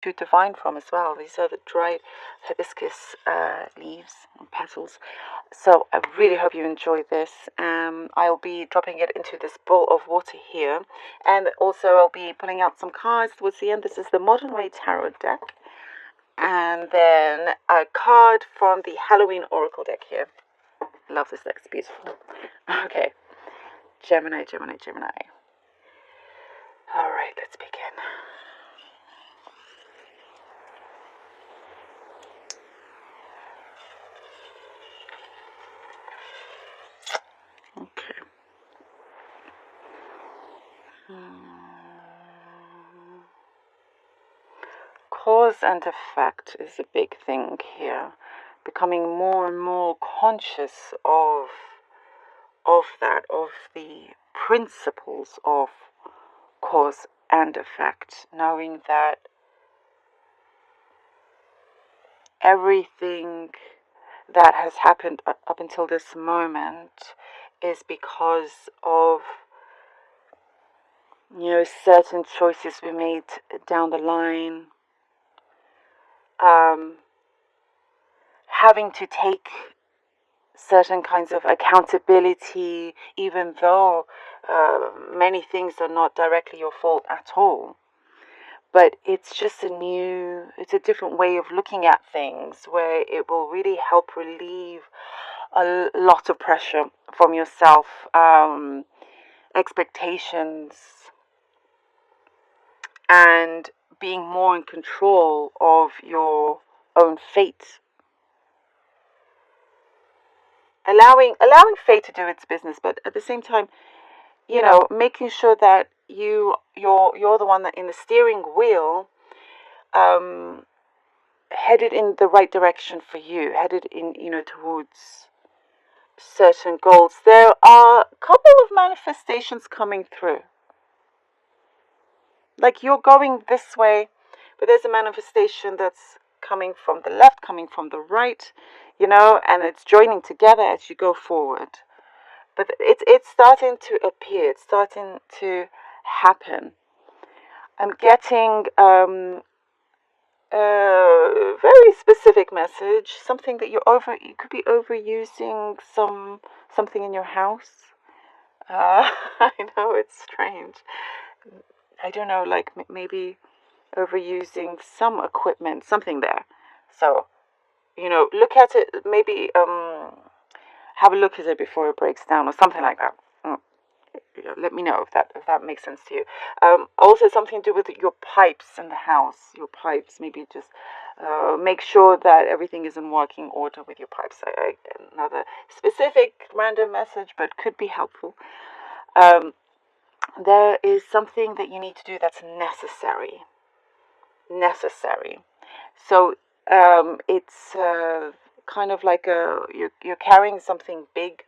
to divine from as well. These are the dried hibiscus leaves and petals. So I really hope you enjoy this. I'll be dropping it into this bowl of water here, and also I'll be pulling out some cards towards the end. This is the Modern Way Tarot deck, and then a card from the Halloween Oracle deck here. Love this deck, it's beautiful. Okay, Gemini, Gemini, Gemini. All right, let's begin. Okay. Cause and effect is a big thing here. Becoming more and more conscious of the principles of cause and effect, knowing that everything that has happened up until this moment is because of certain choices we made down the line, having to take certain kinds of accountability, even though many things are not directly your fault at all. But it's just it's a different way of looking at things, where it will really help relieve a lot of pressure from yourself, expectations, and being more in control of your own fate. Allowing fate to do its business, but at the same time, making sure that you're the one that in the steering wheel, headed in the right direction for you, headed in towards certain goals. There are a couple of manifestations coming through. Like you're going this way, but there's a manifestation that's coming from the left, coming from the right, and it's joining together as you go forward. But it's starting to appear, it's starting to happen. I'm getting a very specific message, something that you could be overusing something in your house. I know it's strange. I don't know, like maybe overusing some equipment, something there. So, look at it, maybe have a look at it before it breaks down or something like that. Let me know if that makes sense to you. Also, something to do with your pipes in the house. Your pipes, maybe just make sure that everything is in working order with your pipes. Another specific random message, but could be helpful. There is something that you need to do that's necessary. So it's kind of like you're carrying something big,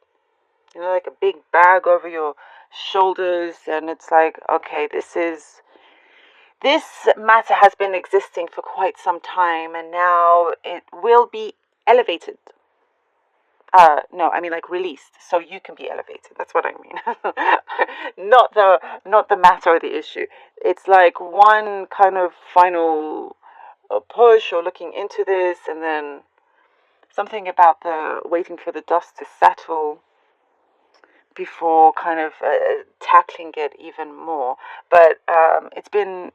like a big bag over your shoulders, and it's like, okay, this matter has been existing for quite some time, and now it will be elevated. No, I mean like released, so you can be elevated. That's what I mean. Not the matter or the issue. It's like one kind of final push or looking into this, and then something about the waiting for the dust to settle before kind of tackling it even more. But it's been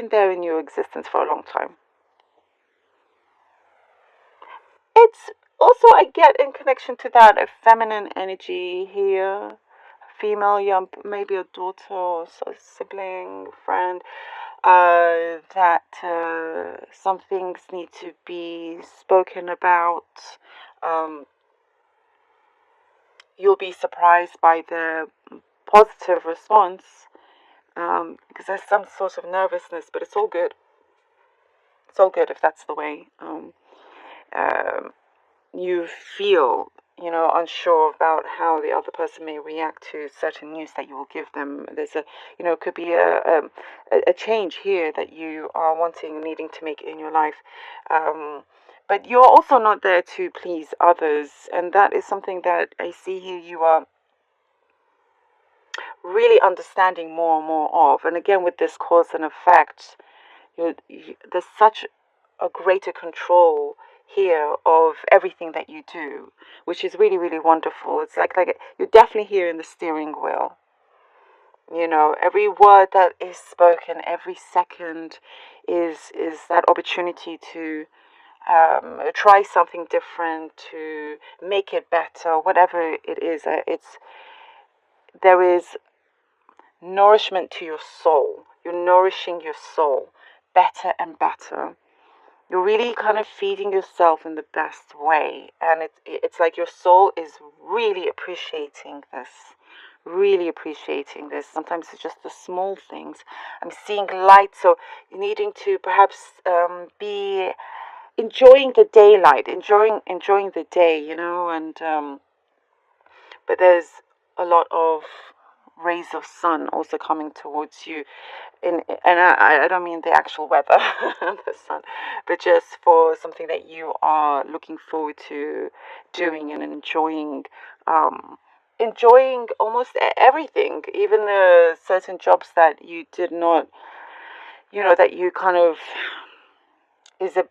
there in your existence for a long time. It's also, I get in connection to that, a feminine energy here, female, young, maybe a daughter or a sibling, friend, that some things need to be spoken about. You'll be surprised by the positive response, because there's some sort of nervousness, but it's all good. It's all good if that's the way you feel, unsure about how the other person may react to certain news that you will give them. There's could be a change here that you are needing to make in your life. But you're also not there to please others, and that is something that I see here you are really understanding more and more of. And again, with this cause and effect, there's such a greater control here of everything that you do, which is really, really wonderful. It's like you're definitely here in the steering wheel. Every word that is spoken, every second is that opportunity to try something different, to make it better, whatever it is. There is nourishment to your soul. You're nourishing your soul better and better. You're really kind of feeding yourself in the best way, and it's like your soul is really appreciating this. Really appreciating this. Sometimes it's just the small things. I'm seeing light, so you're needing to perhaps be enjoying the daylight, enjoying the day, and but there's a lot of rays of sun also coming towards you, and I don't mean the actual weather, the sun, but just for something that you are looking forward to doing and enjoying almost everything, even the certain jobs that you did not, that you kind of is a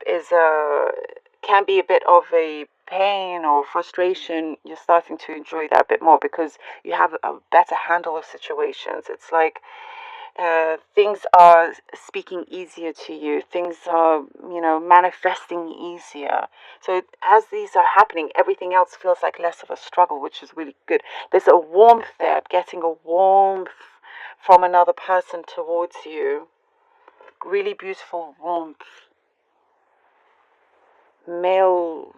can be a bit of a pain or frustration. You're starting to enjoy that a bit more because you have a better handle of situations. It's like things are speaking easier to you. Things are, manifesting easier. So as these are happening, everything else feels like less of a struggle, which is really good. There's a warmth there, getting a warmth from another person towards you. Really beautiful warmth. Male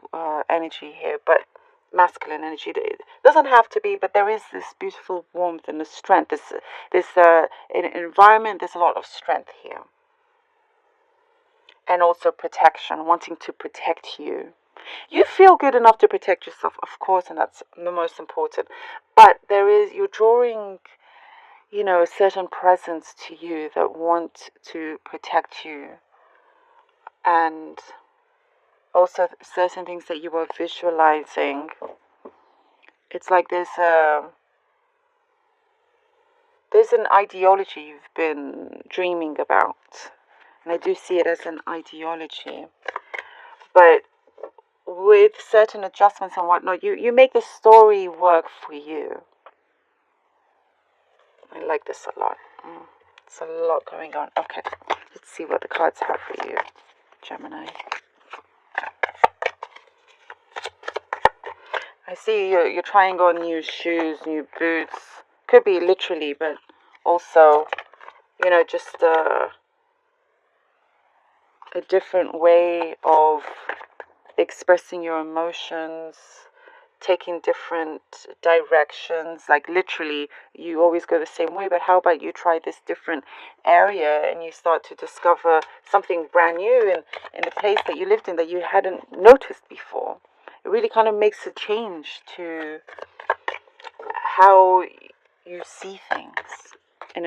energy here, but masculine energy. It doesn't have to be, but there is this beautiful warmth and the strength. This in an environment, there's a lot of strength here, and also protection, wanting to protect you. You feel good enough to protect yourself, of course, and that's the most important. But you're drawing, a certain presence to you that want to protect you, and also certain things that you are visualizing. It's like there's an ideology you've been dreaming about, and I do see it as an ideology, but with certain adjustments and whatnot, you make the story work for you. I like this a lot. It's a lot going on. Okay, let's see what the cards have for you, Gemini. I see you're trying on new shoes, new boots. Could be literally, but also, just a different way of expressing your emotions, taking different directions. Like literally, you always go the same way, but how about you try this different area and you start to discover something brand new in the place that you lived in that you hadn't noticed before. It really kind of makes a change to how you see things, and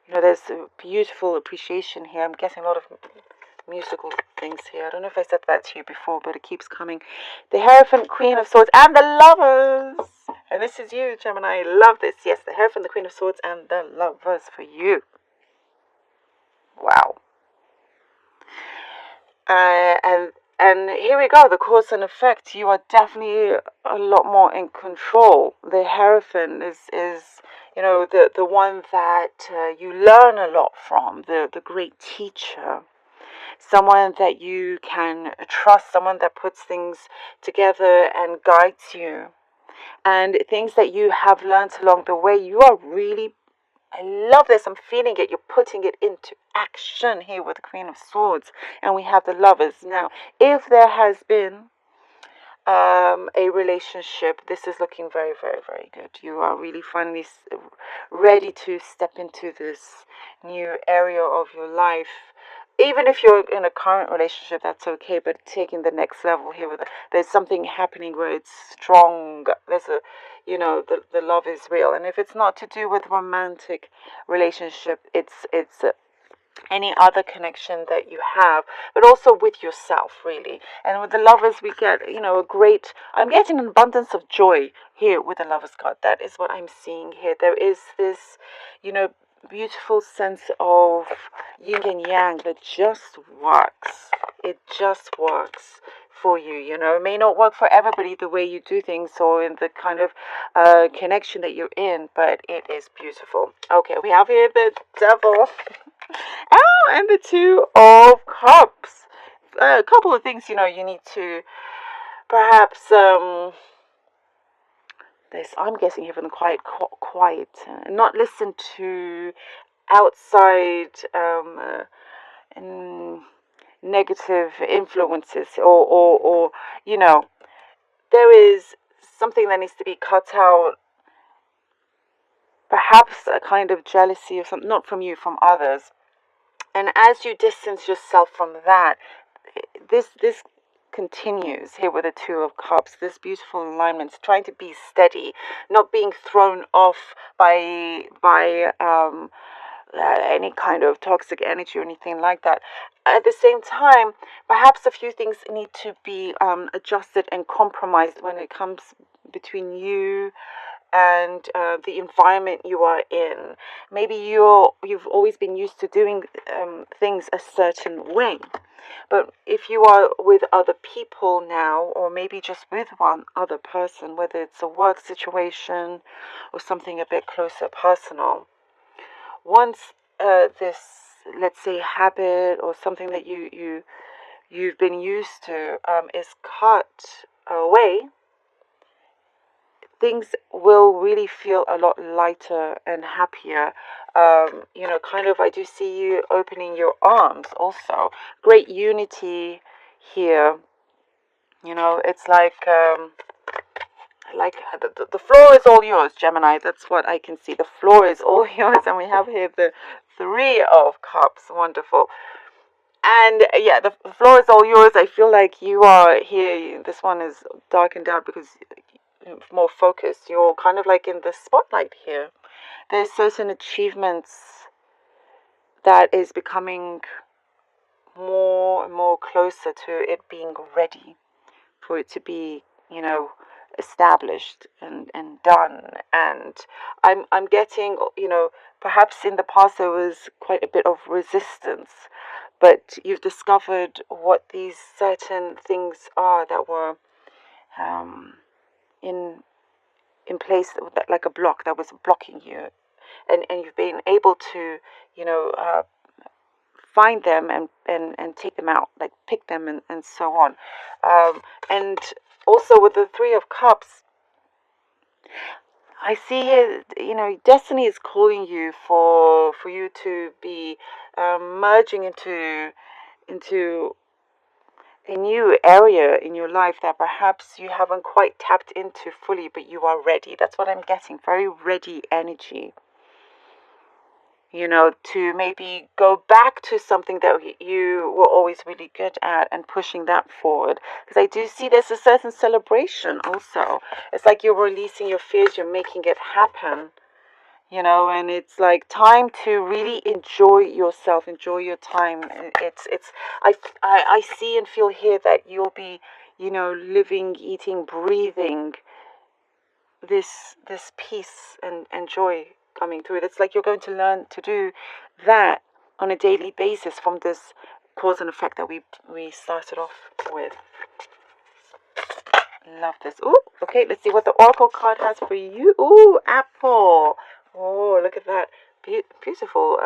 there's a beautiful appreciation here. I'm getting a lot of musical things here. I don't know if I said that to you before, but it keeps coming. The Hierophant, Queen of Swords, and the Lovers. And this is you, Gemini. I love this. Yes, the Hierophant, the Queen of Swords, and the Lovers for you. Wow. And here we go, the cause and effect. You are definitely a lot more in control. The Hierophant is the one that you learn a lot from, the great teacher. Someone that you can trust, someone that puts things together and guides you. And things that you have learned along the way, you are really, I love this, I'm feeling it, you're putting it into action here with the Queen of Swords. And we have the Lovers. Now, if there has been a relationship, this is looking very, very, very good. You are really finally ready to step into this new area of your life. Even if you're in a current relationship, that's okay, but taking the next level here there's something happening where it's strong. There's the love is real. And if it's not to do with romantic relationship, it's any other connection that you have, but also with yourself, really. And with the Lovers, we get, I'm getting an abundance of joy here with the Lovers card. That is what I'm seeing here. There is this, beautiful sense of yin and yang that just works. It just works for you. It may not work for everybody the way you do things or in the kind of connection that you're in, but it is beautiful. Okay, we have here the devil. Oh, and the Two of Cups. A couple of things, you need to perhaps this, I'm guessing here from the quiet, not listen to outside negative influences, or there is something that needs to be cut out, perhaps a kind of jealousy or something, not from you, from others. And as you distance yourself from that, this continues here with the Two of Cups, this beautiful alignment, trying to be steady, not being thrown off by any kind of toxic energy or anything like that. At the same time, perhaps a few things need to be adjusted and compromised when it comes between you and the environment you are in. Maybe you've always been used to doing things a certain way, but if you are with other people now, or maybe just with one other person, whether it's a work situation or something a bit closer personal, once this, let's say, habit or something that you've been used to is cut away, things will really feel a lot lighter and happier. Kind of, I do see you opening your arms also. Great unity here. It's like the floor is all yours, Gemini. That's what I can see. The floor is all yours. And we have here the Three of Cups. Wonderful. And yeah, the floor is all yours. I feel like you are here. This one is darkened out because more focused. You're kind of like in the spotlight here. There's certain achievements that is becoming more and more closer to it being ready for it to be, established and done. And I'm getting, perhaps in the past there was quite a bit of resistance, but you've discovered what these certain things are that were in place, like a block that was blocking you, and you've been able to find them and take them out, like pick them and so on. And also with the Three of Cups, I see here, destiny is calling you for you to be merging into a new area in your life that perhaps you haven't quite tapped into fully, but you are ready. That's what I'm getting. Very ready energy. To maybe go back to something that you were always really good at and pushing that forward. Because I do see there's a certain celebration also. It's like you're releasing your fears, you're making it happen. And it's like time to really enjoy yourself, enjoy your time. I see and feel here that you'll be, living, eating, breathing this peace and joy coming through. It's like you're going to learn to do that on a daily basis from this cause and effect that we started off with. Love this. Ooh, okay, let's see what the Oracle card has for you. Ooh, Apple. Oh, look at that. Beautiful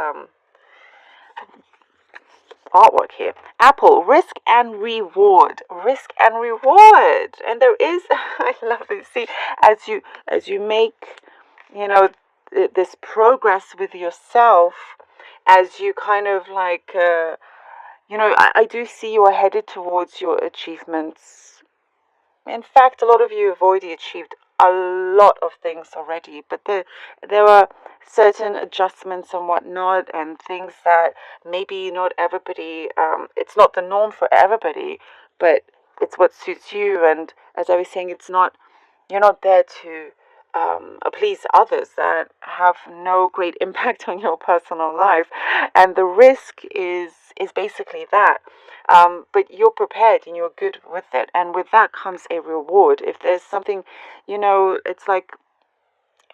artwork here. Apple, risk and reward. Risk and reward. And there is, I love it. See, as you make, this progress with yourself, as you kind of like, I do see you are headed towards your achievements. In fact, a lot of you have already achieved a lot of things already, but there are certain adjustments and whatnot, and things that maybe not everybody, it's not the norm for everybody, but it's what suits you. And as I was saying, you're not there to please others that have no great impact on your personal life, and the risk is basically that. But you're prepared and you're good with it, and with that comes a reward. If there's something, it's like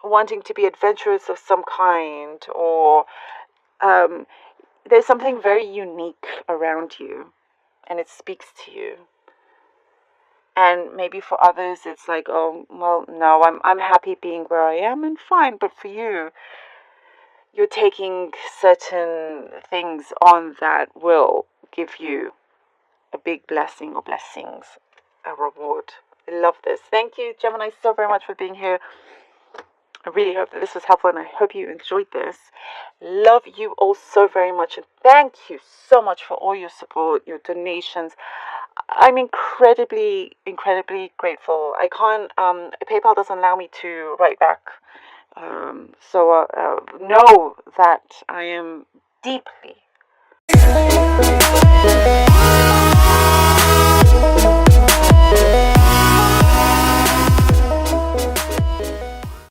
wanting to be adventurous of some kind, or there's something very unique around you and it speaks to you. And maybe for others it's like, oh well, no, I'm happy being where I am and fine. But for you, you're taking certain things on that will give you a big blessing or blessings, a reward. I love this. Thank you, Gemini, so very much for being here. I really hope that this was helpful and I hope you enjoyed this. Love you all so very much and thank you so much for all your support, your donations. I'm incredibly, incredibly grateful. I can't, PayPal doesn't allow me to write back. So know that I am deeply